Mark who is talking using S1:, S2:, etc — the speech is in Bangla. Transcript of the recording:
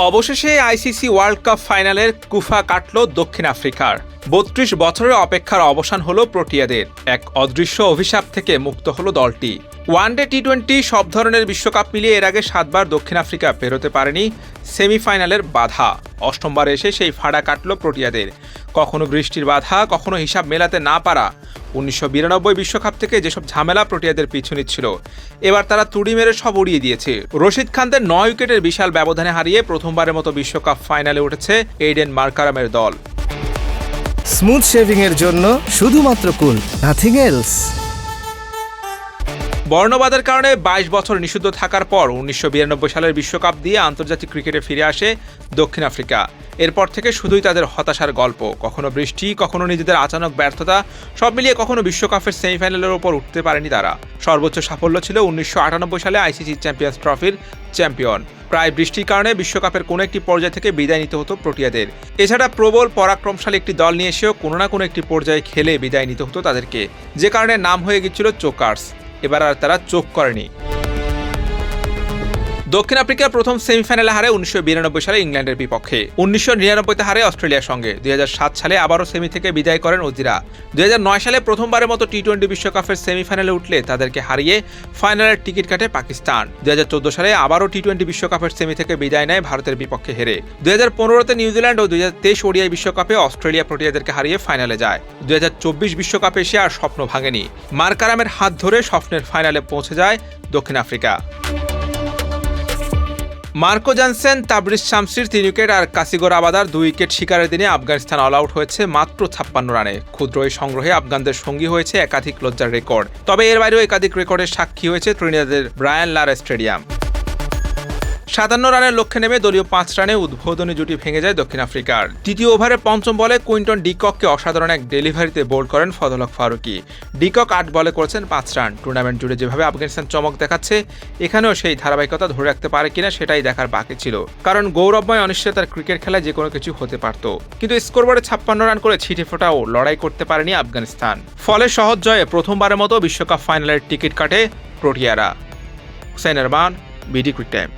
S1: অবশেষে আইসিসি ওয়ার্ল্ড কাপ ফাইনালের কুফা কাটল দক্ষিণ আফ্রিকার। ৩২ বছরের অপেক্ষার অবসান হলো প্রোটিয়াদের। এক অদৃশ্য অভিশাপ থেকে মুক্ত হলো দলটি। ওয়ানডে টি-20 সব ধরনের বিশ্বকাপ মিলিয়ে এর আগে ৭ বার দক্ষিণ আফ্রিকা পেরোতে পারেনি সেমিফাইনালের বাধা। অষ্টমবার এসে সেই ফাড়া কাটল প্রোটিয়াদের। কখনো বৃষ্টির বাধা, কখনো হিসাব মেলাতে না পারা। ১৯৯২ বিশ্বকাপ থেকে যেসব ঝামেলা প্রোটিয়াদের পিছু নিচ্ছিল, এবার তারা তুড়ি মেরে সব উড়িয়ে দিয়েছে। রশিদ খানদের ৯ উইকেটের বিশাল ব্যবধানে হারিয়ে প্রথমবারের মতো বিশ্বকাপ ফাইনালে উঠেছে এইডেন মার্কারামের দল।
S2: স্মুথ শেভিং এর জন্য শুধুমাত্র কুল, নাথিং এলস।
S1: বর্ণবাদের কারণে ২২ বছর নিষিদ্ধ থাকার পর ১৯৯২ সালের বিশ্বকাপ দিয়ে আন্তর্জাতিক ক্রিকেটে ফিরে আসে দক্ষিণ আফ্রিকা। এরপর থেকে শুধুই তাদের হতাশার গল্প। কখনো বৃষ্টি, কখনো নিজেদের আচানক ব্যর্থতা, সব মিলিয়ে কখনো বিশ্বকাপের সেমিফাইনালের ওপর উঠতে পারেনি তারা। সর্বোচ্চ সাফল্য ছিল ১৯৯৮ সালে আইসিসি চ্যাম্পিয়ন্স ট্রফির চ্যাম্পিয়ন। প্রায় বৃষ্টির কারণে বিশ্বকাপের কোনো একটি পর্যায় থেকে বিদায় নিতে হতো প্রোটিয়াদের। এছাড়া প্রবল পরাক্রমশালী একটি দল নিয়ে এসেও কোনো না কোনো একটি পর্যায়ে খেলে বিদায় নিতে হতো তাদেরকে, যে কারণে নাম হয়ে গিয়েছিল চোকার্স। এবার আর তারা চোখ করেনি। দক্ষিণ আফ্রিকা প্রথম সেমিফাইনালে হারে ১৯৯২ সালে ইংল্যান্ডের বিপক্ষে। ১৯৯৯-তে হারে অস্ট্রেলিয়ার সঙ্গে। ২০০৭ সালে আবারও সেমি থেকে বিদায় করেন অজিরা। ২০০৯ সালে প্রথমবারের মতো টি-20 বিশ্বকাপের সেমিফাইনালে উঠলে তাদেরকে হারিয়ে ফাইনালের টিকিট কাটে পাকিস্তান। ২০১৪ সালে আবারও টি-20 বিশ্বকাপের সেমি থেকে বিদায় নেয় ভারতের বিপক্ষে হেরে। ২০১৫-তে নিউজিল্যান্ড ও ২০২৩ ওডিআই বিশ্বকাপে অস্ট্রেলিয়া প্রোটিয়াদেরকে হারিয়ে ফাইনালে যায়। ২০২৪ বিশ্বকাপে এসে আর স্বপ্ন ভাঙেনি। মার্কারামের হাত ধরে স্বপ্নের ফাইনালে পৌঁছে যায় দক্ষিণ আফ্রিকা। মার্কো জানসেন, তাবরিজ শামসির ৩ উইকেট আর কাসিগো রাবাদার ২ উইকেট শিকারের দিনে আফগানিস্তান অল আউট হয়েছে মাত্র ৫৬ রানে। ক্ষুদ্র এই সংগ্রহে আফগানদের সঙ্গী হয়েছে একাধিক লজ্জার রেকর্ড। তবে এর বাইরেও একাধিক রেকর্ডের সাক্ষী হয়েছে ত্রিনিদাদের ব্রায়ান লারা স্টেডিয়াম। ৫৭ রানের লক্ষ্যে নেমে দলীয় ৫ রানে উদ্বোধনী জুটি ভেঙে যায় দক্ষিণ আফ্রিকার। তৃতীয় ওভারের পঞ্চম বলে কুইন্টন ডিকককে অসাধারণ এক ডেলিভারিতে বোল্ড করেন ফজল হক ফারুকি। ডিকক ৮ বলে করেছেন ৫ রান। টুর্নামেন্ট জুড়ে যেভাবে আফগানিস্তান চমক দেখাচ্ছে, এখানেও সেই ধারাবাহিকতা ধরে রাখতে পারে কিনা সেটাই দেখার বাকি ছিল। কারণ গৌরবময় অনিশ্চয়তার ক্রিকেট খেলায় যে কোনো কিছু হতে পারত। কিন্তু স্কোরবোর্ডে ৫৬ রান করে ছিটে ফোটাও লড়াই করতে পারেনি আফগানিস্তান। ফলে সহজ জয়ে প্রথমবারের মতো বিশ্বকাপ ফাইনালের টিকিট কাটে প্রোটিয়ারা। Hussain Arman, BD cric time.